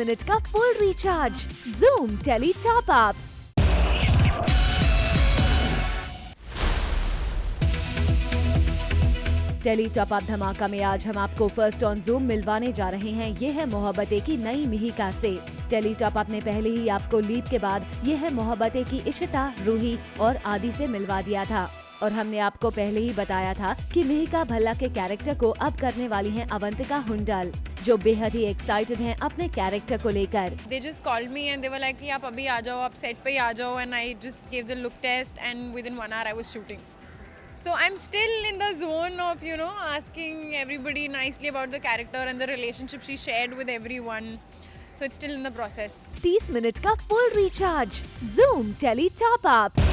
Minute का full recharge Zoom tele top Up. Tele top Up धमाका में आज हम आपको फर्स्ट ऑन Zoom मिलवाने जा रहे हैं। ये है मोहब्बतें की नई मिहिका से। टेली टॉप अप ने पहले ही आपको लीप के बाद ये है मोहब्बतें की इशिता, रूही और आदि से मिलवा दिया था और हमने आपको पहले ही बताया था कि मिहिका भल्ला के कैरेक्टर को अब करने वाली हैं अवंतिका हुंडल, जो बेहद ही एक्साइटेड हैं अपने कैरेक्टर को लेकर। They just called me and they were like कि आप अभी आ जाओ, आप सेट पे ही आ जाओ, and I just gave the look test and within 1 hour I was shooting. So I'm still in the zone of, you know, asking everybody nicely about the character and the relationship she shared with everyone. So it's still in the process. 30 minute का full recharge Zoom tele top up.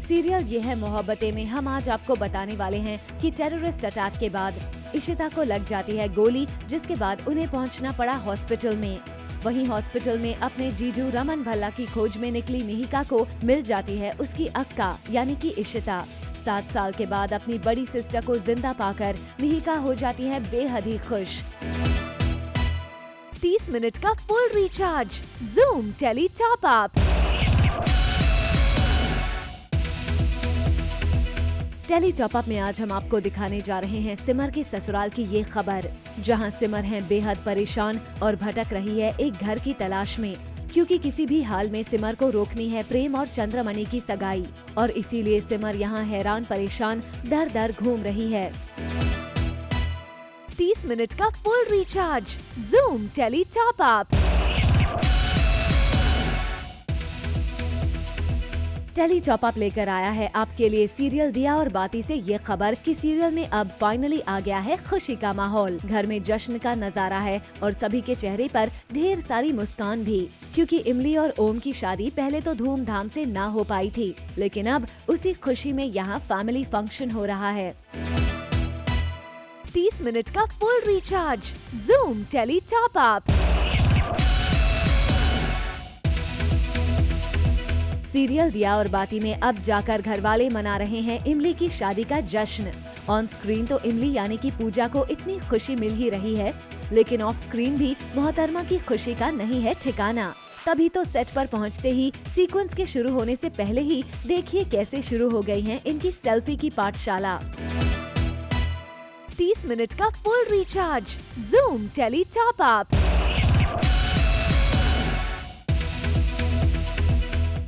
Serial ये है मोहब्बतें में हम आज आपको बताने वाले हैं कि टेररिस्ट अटैक के बाद इशिता को लग जाती है गोली, जिसके बाद उन्हें पहुंचना पड़ा हॉस्पिटल में। वहीं हॉस्पिटल में अपने जीजू रमन भल्ला की खोज में निकली मिहिका को मिल जाती है उसकी अक्का यानी कि इशिता। 7 साल के बाद अपनी बड़ी सिस्टर को जिंदा पाकर मिहिका हो जाती है बेहद ही खुश। 30 मिनट का full recharge Zoom tele top Up. Tele top Up में आज हम आपको दिखाने जा रहे हैं सिमर के ससुराल की ये खबर, जहां सिमर है बेहद परेशान और भटक रही है एक घर की तलाश में, क्योंकि किसी भी हाल में सिमर को रोकनी है प्रेम और चंद्रमणि की सगाई, और इसीलिए सिमर यहां हैरान परेशान दर दर घूम रही है। 30 मिनट का full recharge Zoom tele top Up. Tele top Up लेकर आया है आपके लिए सीरियल दिया और बाती से ये खबर कि सीरियल में अब फाइनली आ गया है खुशी का माहौल। घर में जश्न का नजारा है और सभी के चेहरे पर ढेर सारी मुस्कान भी, क्योंकि इमली और ओम की शादी पहले तो धूमधाम से ना हो पाई थी, लेकिन अब उसी खुशी में यहाँ फैमिली फंक्शन हो रहा है। 30 मिनट का full recharge Zoom tele top up. Serial दिया और बाती में अब जाकर घरवाले मना रहे हैं इमली की शादी का जश्न। ऑन स्क्रीन तो इमली यानी कि पूजा को इतनी खुशी मिल ही रही है, लेकिन ऑफ स्क्रीन भी मोहतरमा की खुशी का नहीं है ठिकाना। तभी तो सेट पर पहुंचते ही सीक्वेंस के शुरू होने से पहले ही देखिए कैसे शुरू हो गई है इनकी सेल्फी की पाठशाला। 30 मिनट का full recharge Zoom tele top up.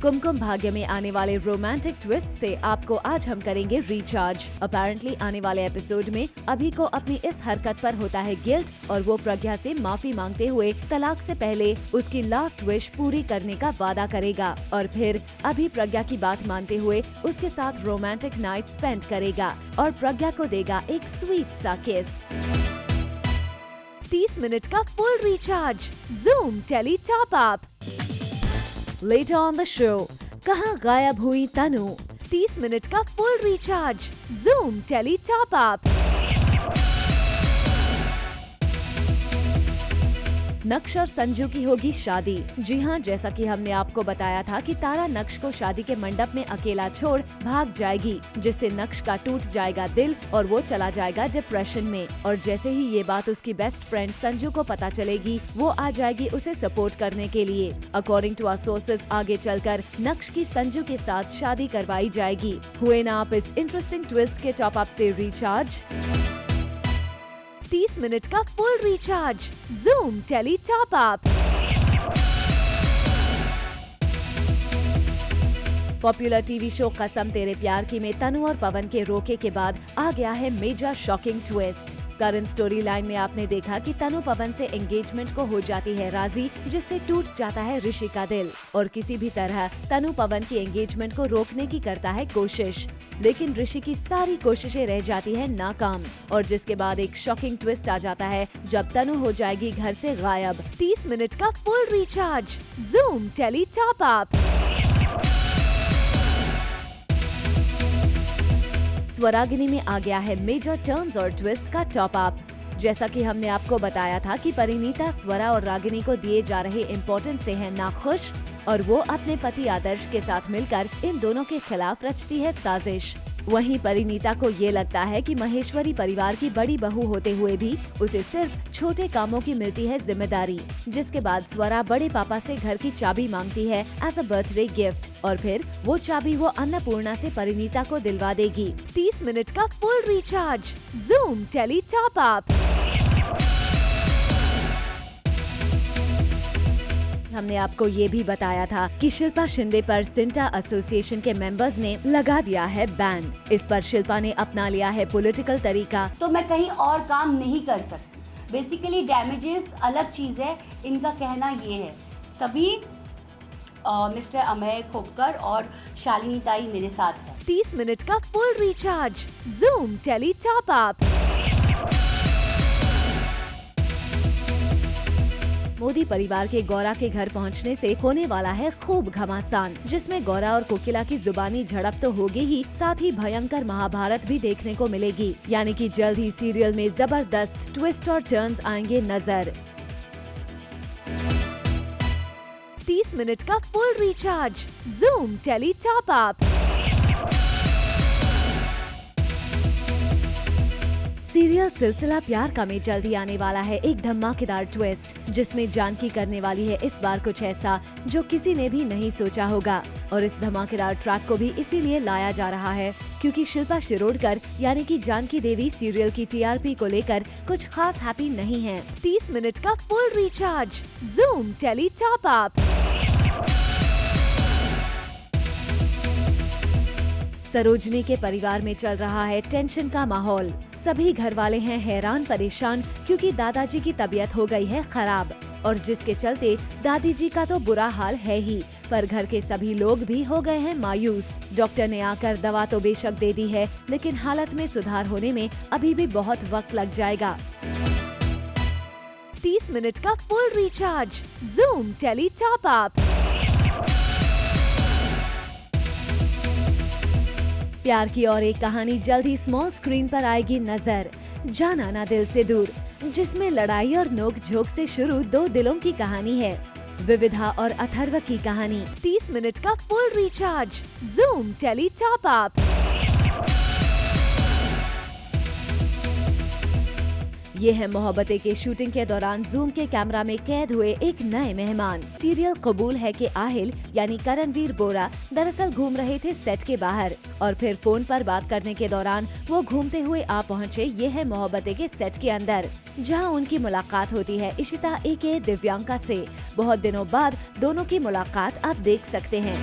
Kumkum Bhagya में आने वाले रोमांटिक ट्विस्ट से आपको आज हम करेंगे रिचार्ज। अपेरेंटली आने वाले एपिसोड में अभी को अपनी इस हरकत पर होता है गिल्ट और वो प्रज्ञा से माफी मांगते हुए तलाक से पहले उसकी लास्ट विश पूरी करने का वादा करेगा, और फिर अभी प्रज्ञा की बात मानते हुए उसके साथ रोमांटिक नाइट स्पेंड करेगा और प्रज्ञा को देगा एक स्वीट सा किस। 30 मिनट का full recharge Zoom tele top Up. Later on the show, कहाँ गायब हुई तनु। 30 मिनट का full recharge Zoom tele top Up. Naksh और संजू की होगी शादी। जी हाँ, जैसा कि हमने आपको बताया था कि तारा नक्श को शादी के मंडप में अकेला छोड़ भाग जाएगी, जिससे नक्श का टूट जाएगा दिल और वो चला जाएगा डिप्रेशन में। और जैसे ही ये बात उसकी बेस्ट फ्रेंड संजू को पता चलेगी, वो आ जाएगी उसे सपोर्ट करने के लिए। अकॉर्डिंग टू आवर सोर्सेज आगे चलकर नक्श की संजू के साथ शादी करवाई जाएगी। हुए ना आप इस इंटरेस्टिंग ट्विस्ट के टॉप अप से रिचार्ज। 30 मिनट का full recharge Zoom tele top Up. Popular TV show कसम तेरे प्यार की में तनु और पवन के रोके के बाद आ गया है major shocking twist. Current story line में आपने देखा कि तनु पवन से एंगेजमेंट को हो जाती है राजी, जिससे टूट जाता है ऋषि का दिल और किसी भी तरह तनु पवन की एंगेजमेंट को रोकने की करता है कोशिश, लेकिन ऋषि की सारी कोशिशें रह जाती है नाकाम। और जिसके बाद एक शॉकिंग ट्विस्ट आ जाता है जब तनु हो जाएगी घर से गायब। 30 मिनट का full recharge Zoom tele top Up. Swaragini में आ गया है मेजर टर्न्स और ट्विस्ट का टॉप अप। जैसा कि हमने आपको बताया था कि परिणीता स्वरा और रागिनी को दिए जा रहे इम्पोर्टेंस से है नाखुश और वो अपने पति आदर्श के साथ मिलकर इन दोनों के खिलाफ रचती है साजिश। वहीं परिणीता को ये लगता है कि महेश्वरी परिवार की बड़ी बहू होते हुए भी उसे सिर्फ छोटे कामों की मिलती है जिम्मेदारी, जिसके बाद स्वरा बड़े पापा से घर की चाबी मांगती है एज अ बर्थडे गिफ्ट और फिर वो चाबी वो अन्नपूर्णा से परिणीता को दिलवा देगी। 30 मिनट का full recharge, Zoom tele top Up. हमने आपको ये भी बताया था कि शिल्पा शिंदे पर सिंटा एसोसिएशन के मेंबर्स ने लगा दिया है बैन। इस पर शिल्पा ने अपना लिया है पॉलिटिकल तरीका। तो मैं कहीं और काम नहीं कर सकती। बेसिकली डैमेजेस अलग चीज़ है, इनका कहना ये है। तभी मिस्टर अमय खोपकर और शालिनी ताई मेरे साथ है। 30 मिनट का full recharge, Zoom tele top Up. Modi परिवार के गौरा के घर पहुंचने से होने वाला है खूब घमासान, जिसमें गौरा और कोकिला की जुबानी झड़प तो होगी ही, साथ ही भयंकर महाभारत भी देखने को मिलेगी। यानी कि जल्द ही सीरियल में जबरदस्त ट्विस्ट और टर्न्स आएंगे नजर। 30 मिनट का full recharge, Zoom tele top up. Serial सिलसिला प्यार का में जल्दी आने वाला है एक धमाकेदार ट्विस्ट, जिसमें जानकी करने वाली है इस बार कुछ ऐसा जो किसी ने भी नहीं सोचा होगा। और इस धमाकेदार ट्रैक को भी इसीलिए लाया जा रहा है क्योंकि शिल्पा शिरोडकर यानी कि जानकी देवी सीरियल की टीआरपी को लेकर कुछ खास हैप्पी नहीं है। 30 मिनट का full recharge, Zoom tele top Up. Sarojini के परिवार में चल रहा है टेंशन का माहौल। सभी घर वाले हैं हैरान परेशान क्योंकि दादाजी की तबीयत हो गई है खराब और जिसके चलते दादी जी का तो बुरा हाल है ही, पर घर के सभी लोग भी हो गए हैं मायूस। डॉक्टर ने आकर दवा तो बेशक दे दी है, लेकिन हालत में सुधार होने में अभी भी बहुत वक्त लग जाएगा। 30 मिनट का full recharge, Zoom tele top Up. प्यार की और एक कहानी जल्द ही स्मॉल स्क्रीन पर आएगी नजर, जाना ना दिल से दूर, जिसमें लड़ाई और नोक झोंक से शुरू दो दिलों की कहानी है। विविधा और अथर्व की कहानी। 30 मिनट का full recharge, Zoom tele top Up. ये है मोहब्बतें के शूटिंग के दौरान जूम के कैमरा में कैद हुए एक नए मेहमान। सीरियल कबूल है कि आहिल यानी करणवीर बोरा दरअसल घूम रहे थे सेट के बाहर और फिर फोन पर बात करने के दौरान वो घूमते हुए आ पहुँचे ये है मोहब्बतें के सेट के अंदर, जहां उनकी मुलाकात होती है इशिता एके दिव्यांका से। बहुत दिनों बाद दोनों की मुलाकात आप देख सकते हैं।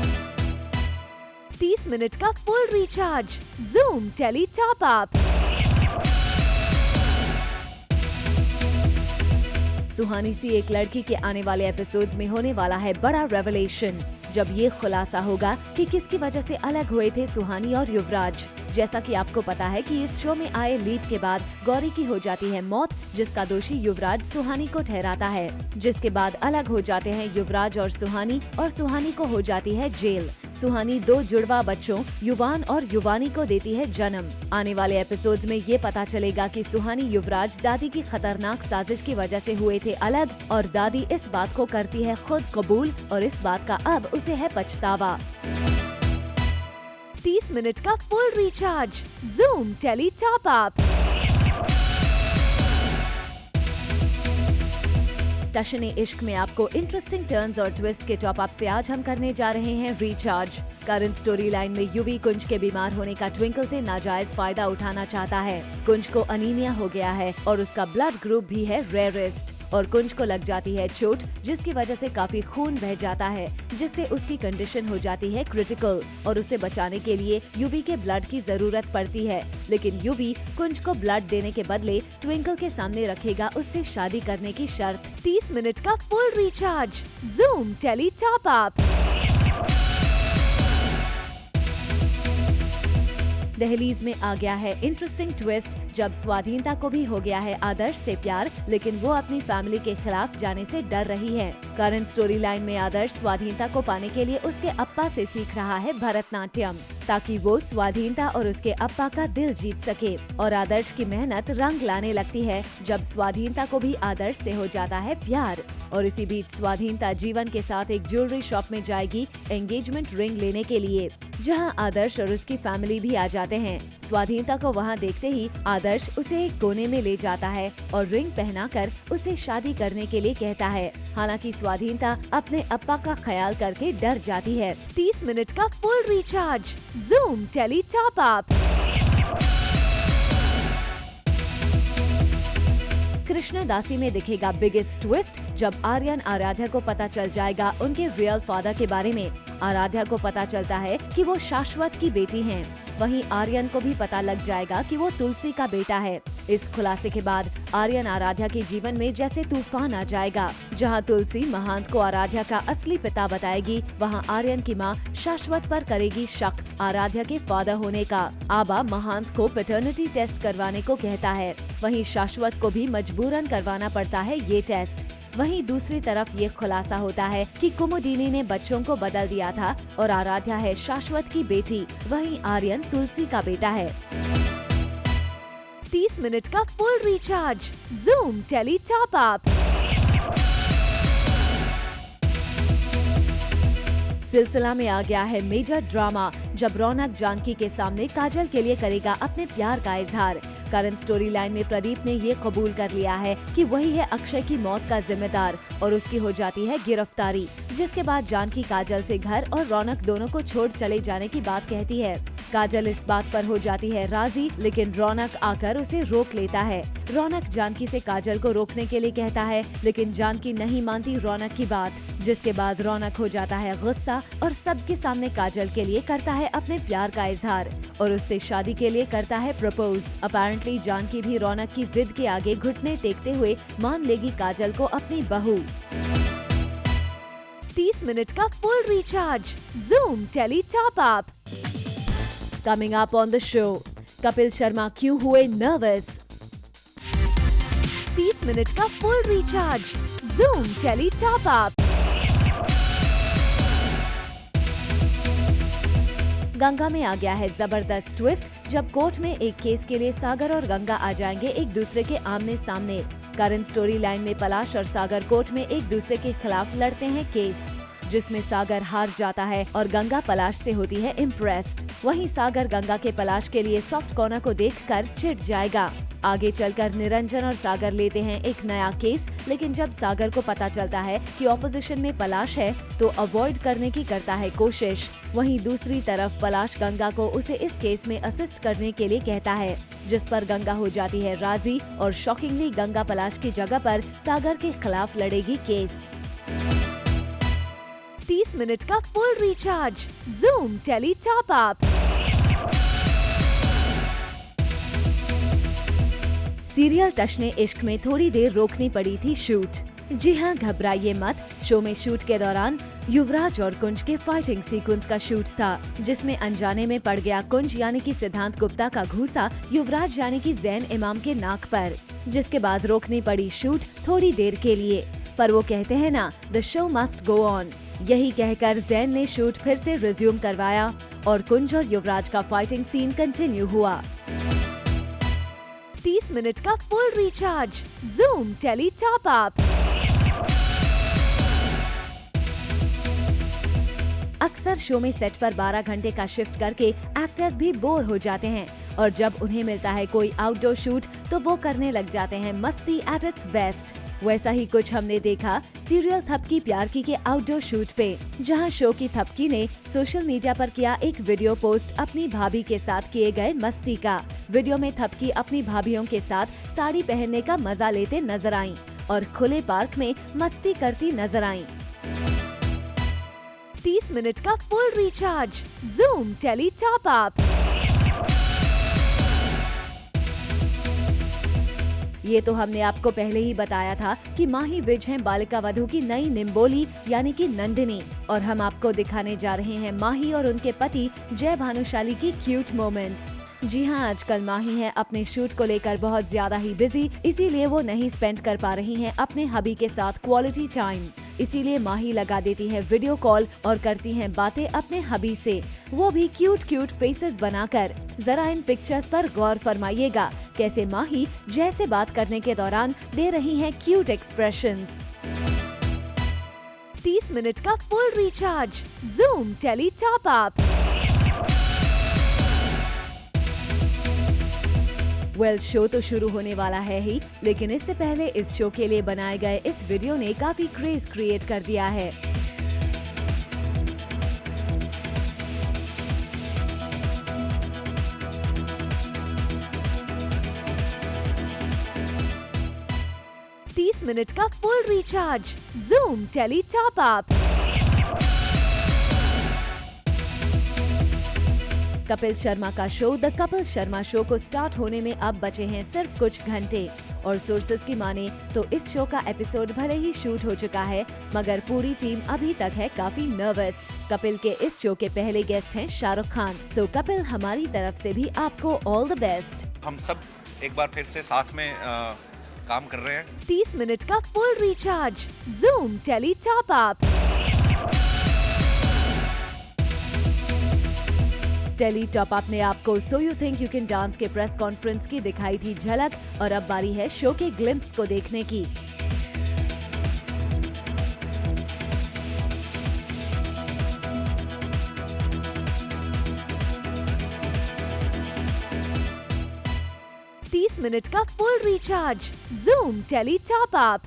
30 मिनट का full recharge, Zoom tele top up. Suhani Si Ek Ladki के आने वाले एपिसोड्स में होने वाला है बड़ा रेवलेशन, जब ये खुलासा होगा कि किसकी वजह से अलग हुए थे सुहानी और युवराज। जैसा कि आपको पता है कि इस शो में आए लीक के बाद गौरी की हो जाती है मौत, जिसका दोषी युवराज सुहानी को ठहराता है, जिसके बाद अलग हो जाते हैं युवराज और सुहानी को हो जाती है जेल। सुहानी 2 जुड़वा बच्चों युवान और युवानी को देती है जन्म। आने वाले एपिसोड्स में ये पता चलेगा कि सुहानी युवराज दादी की खतरनाक साजिश की वजह से हुए थे अलग और दादी इस बात को करती है खुद कबूल और इस बात का अब उसे है पछतावा। 30 मिनट का full recharge, Zoom tele top up. Tashan Ishq में आपको इंटरेस्टिंग टर्न्स और ट्विस्ट के टॉप अप से आज हम करने जा रहे हैं रिचार्ज। करंट स्टोरी लाइन में युवी कुंज के बीमार होने का ट्विंकल से नाजायज फायदा उठाना चाहता है। कुंज को अनीमिया हो गया है और उसका ब्लड ग्रुप भी है रेयरेस्ट और कुंज को लग जाती है चोट, जिसकी वजह से काफी खून बह जाता है, जिससे उसकी कंडीशन हो जाती है क्रिटिकल और उसे बचाने के लिए युवी के ब्लड की जरूरत पड़ती है। लेकिन युवी कुंज को ब्लड देने के बदले ट्विंकल के सामने रखेगा उससे शादी करने की शर्त। 30 मिनट का full recharge, Zoom tele top Up. दहलीज में आ गया है इंटरेस्टिंग ट्विस्ट, जब स्वाधीनता को भी हो गया है आदर्श से प्यार, लेकिन वो अपनी फैमिली के खिलाफ जाने से डर रही है। करंट स्टोरी लाइन में आदर्श स्वाधीनता को पाने के लिए उसके अप्पा से सीख रहा है भरतनाट्यम, ताकि वो स्वाधीनता और उसके अप्पा का दिल जीत सके। और आदर्श की मेहनत रंग लाने लगती है जब स्वाधीनता को भी आदर्श से हो जाता है प्यार। और इसी बीच स्वाधीनता जीवन के साथ एक ज्वेलरी शॉप में जाएगी एंगेजमेंट रिंग लेने के लिए। जहां आदर्श और उसकी फैमिली भी आ जाते हैं। स्वाधीनता को वहां देखते ही आदर्श उसे एक कोने में ले जाता है और रिंग पहनाकर उसे शादी करने के लिए कहता है। हालांकि स्वाधीनता अपने अप्पा का ख्याल करके डर जाती है। 30 मिनट का full recharge, Zoom tele top Up. Krishna Dasi में दिखेगा बिगेस्ट ट्विस्ट जब आर्यन आराध्या को पता चल जाएगा उनके रियल फादर के बारे में। आराध्या को पता चलता है कि वो शाश्वत की बेटी हैं। वहीं आर्यन को भी पता लग जाएगा कि वो तुलसी का बेटा है। इस खुलासे के बाद आर्यन आराध्या के जीवन में जैसे तूफान आ जाएगा। जहां तुलसी महंत को आराध्या का असली पिता बताएगी, वहां आर्यन की मां शाश्वत पर करेगी शक आराध्या के फादर होने का। आबा महंत को पैटर्निटी टेस्ट करवाने को कहता है। वहीं शाश्वत को भी मजबूरन करवाना पड़ता है ये टेस्ट। वहीं दूसरी तरफ ये खुलासा होता है कि कुमुदिनी ने बच्चों को बदल दिया था और आराध्या है शाश्वत की बेटी। वहीं आर्यन तुलसी का बेटा है। 30 मिनट का full recharge, Zoom tele top Up. सिलसिला में आ गया है मेजर ड्रामा जब रौनक जानकी के सामने काजल के लिए करेगा अपने प्यार का इजहार। करंट स्टोरी लाइन में प्रदीप ने ये कबूल कर लिया है कि वही है अक्षय की मौत का जिम्मेदार और उसकी हो जाती है गिरफ्तारी। जिसके बाद जानकी काजल से घर और रौनक दोनों को छोड़ चले जाने की बात कहती है। काजल इस बात पर हो जाती है राजी, लेकिन रौनक आकर उसे रोक लेता है। रौनक जानकी से काजल को रोकने के लिए कहता है, लेकिन जानकी नहीं मानती रौनक की बात। जिसके बाद रौनक हो जाता है गुस्सा और सबके सामने काजल के लिए करता है अपने प्यार का इजहार और उससे शादी के लिए करता है प्रपोज। अपेरेंटली जानकी भी रौनक की जिद के आगे घुटने टेकते हुए मान लेगी काजल को अपनी बहू। 30 मिनट का full recharge, Zoom tele top Up. Coming up on the show, Kapil Sharma क्यों हुए नर्वस? 30 मिनट का full recharge, Zoom tele top Up. Ganga में आ गया है जबरदस्त ट्विस्ट जब कोर्ट में एक केस के लिए सागर और गंगा आ जाएंगे एक दूसरे के आमने सामने। करंट स्टोरी लाइन में पलाश और सागर कोर्ट में एक दूसरे के खिलाफ लड़ते हैं केस, जिसमें सागर हार जाता है और गंगा पलाश से होती है इम्प्रेस्ड। वहीं सागर गंगा के पलाश के लिए सॉफ्ट कॉर्नर को देखकर चिढ़ जाएगा। आगे चलकर निरंजन और सागर लेते हैं एक नया केस, लेकिन जब सागर को पता चलता है कि ऑपोजिशन में पलाश है तो अवॉइड करने की करता है कोशिश। वहीं दूसरी तरफ पलाश गंगा को उसे इस केस में असिस्ट करने के लिए कहता है, जिस पर गंगा हो जाती है राजी और शॉकिंगली गंगा पलाश की जगह पर सागर के खिलाफ लड़ेगी केस। 30 मिनट का full recharge, Zoom tele top up. Serial Tashne Ishq में थोड़ी देर रोकनी पड़ी थी शूट। जी हाँ, घबराइए मत, शो में शूट के दौरान युवराज और कुंज के फाइटिंग सीक्वेंस का शूट था, जिसमें अनजाने में पड़ गया कुंज यानी कि सिद्धांत गुप्ता का घूसा युवराज यानी कि जैन इमाम के नाक पर, जिसके बाद रोकनी पड़ी शूट थोड़ी देर के लिए। पर वो कहते हैं ना, the show must go on. यही कहकर जैन ने शूट फिर से रिज्यूम करवाया और कुंज और युवराज का फाइटिंग सीन कंटिन्यू हुआ। 30 मिनट का full recharge, Zoom tele top Up. अक्सर शो में सेट पर 12 घंटे का शिफ्ट करके एक्टर्स भी बोर हो जाते हैं और जब उन्हें मिलता है कोई आउटडोर शूट तो वो करने लग जाते हैं मस्ती एट इट्स बेस्ट। वैसा ही कुछ हमने देखा सीरियल थपकी प्यार की के आउटडोर शूट पे, जहां शो की थपकी ने सोशल मीडिया पर किया एक वीडियो पोस्ट अपनी भाभी के साथ किए गए मस्ती का। वीडियो में थपकी अपनी भाभीियों के साथ साड़ी पहनने का मजा लेते नजर आईं और खुले पार्क में मस्ती करती नजर आईं। 30 मिनट का full recharge, Zoom tele top Up. ये तो हमने आपको पहले ही बताया था कि माही विज हैं बालिका वधू की नई निम्बोली यानी कि नंदिनी, और हम आपको दिखाने जा रहे हैं माही और उनके पति जय भानुशाली की क्यूट मोमेंट्स। जी हाँ, आजकल माही है अपने शूट को लेकर बहुत ज्यादा ही बिजी, इसीलिए वो नहीं स्पेंड कर पा रही हैं अपने हबी के साथ क्वालिटी टाइम। इसीलिए माही लगा देती है वीडियो कॉल और करती हैं बातें अपने हबी से, वो भी क्यूट क्यूट फेसेस बनाकर। जरा इन पिक्चर्स पर गौर फरमाइएगा कैसे माही जय से बात करने के दौरान दे रही हैं क्यूट एक्सप्रेशंस। 30 मिनट का full recharge, Zoom tele top Up. Well show तो शुरू होने वाला है ही, लेकिन इससे पहले इस शो के लिए बनाए गए इस वीडियो ने काफी क्रेज क्रिएट कर दिया है। मिनट का full recharge, Zoom tele top up. Kapil Sharma का show the Kapil Sharma show को स्टार्ट होने में अब बचे हैं सिर्फ कुछ घंटे, और सोर्सेस की माने तो इस शो का एपिसोड भले ही शूट हो चुका है, मगर पूरी टीम अभी तक है काफी नर्वस। कपिल के इस शो के पहले गेस्ट हैं शाहरुख खान। सो कपिल, हमारी तरफ से भी आपको ऑल द बेस्ट। हम सब एक बार फिर से साथ में काम कर रहे हैं। 30 मिनट का full recharge, Zoom tele top Up. Tele top Up ने आपको so you think you can dance के प्रेस कॉन्फ्रेंस की दिखाई थी झलक, और अब बारी है शो के ग्लिम्प्स को देखने की। मिनट का full recharge, Zoom tele top up.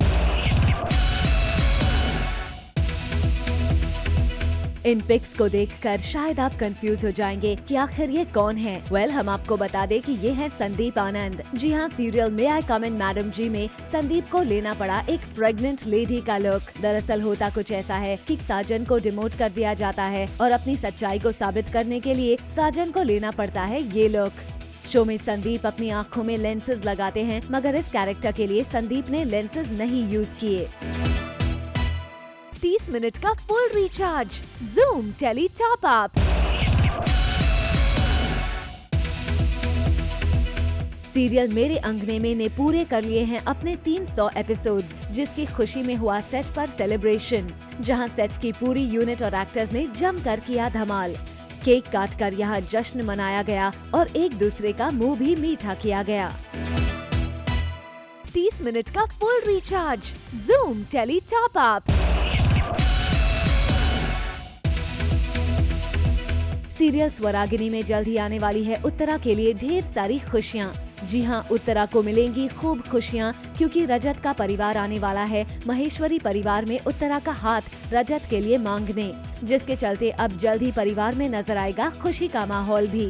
इन पिक्स को देखकर शायद आप कंफ्यूज हो जाएंगे कि आखिर ये कौन है। वेल, हम आपको बता दें कि ये है संदीप आनंद। जी हाँ, सीरियल मे आई कम इन मैडम जी में संदीप को लेना पड़ा एक प्रेग्नेंट लेडी का लुक। दरअसल होता कुछ ऐसा है कि साजन को डिमोट कर दिया जाता है और अपनी सच्चाई को साबित करने के लिए साजन को लेना पड़ता है ये लुक। शो में संदीप अपनी आँखों में लेंसेज लगाते हैं, मगर इस कैरेक्टर के लिए संदीप ने लेंसेज नहीं यूज किए। 30 मिनट का full recharge, Zoom tele top up. Serial मेरे अंगने में ने पूरे कर लिए हैं अपने 300 एपिसोड्स, जिसकी खुशी में हुआ सेट पर सेलिब्रेशन, जहां सेट की पूरी यूनिट और एक्टर्स ने जमकर किया धमाल। केक काटकर यहाँ जश्न मनाया गया और एक दूसरे का मुंह भी मीठा किया गया। 30 मिनट का full recharge, Zoom tele top up. Serial Swaragini में जल्द ही आने वाली है उत्तरा के लिए ढेर सारी खुशियाँ। जी हाँ, उत्तरा को मिलेंगी खूब खुशियाँ, क्योंकि रजत का परिवार आने वाला है महेश्वरी परिवार में उत्तरा का हाथ रजत के लिए मांगने, जिसके चलते अब जल्द ही परिवार में नजर आएगा खुशी का माहौल भी।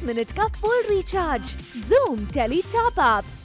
मिनट का full recharge, Zoom tele top up.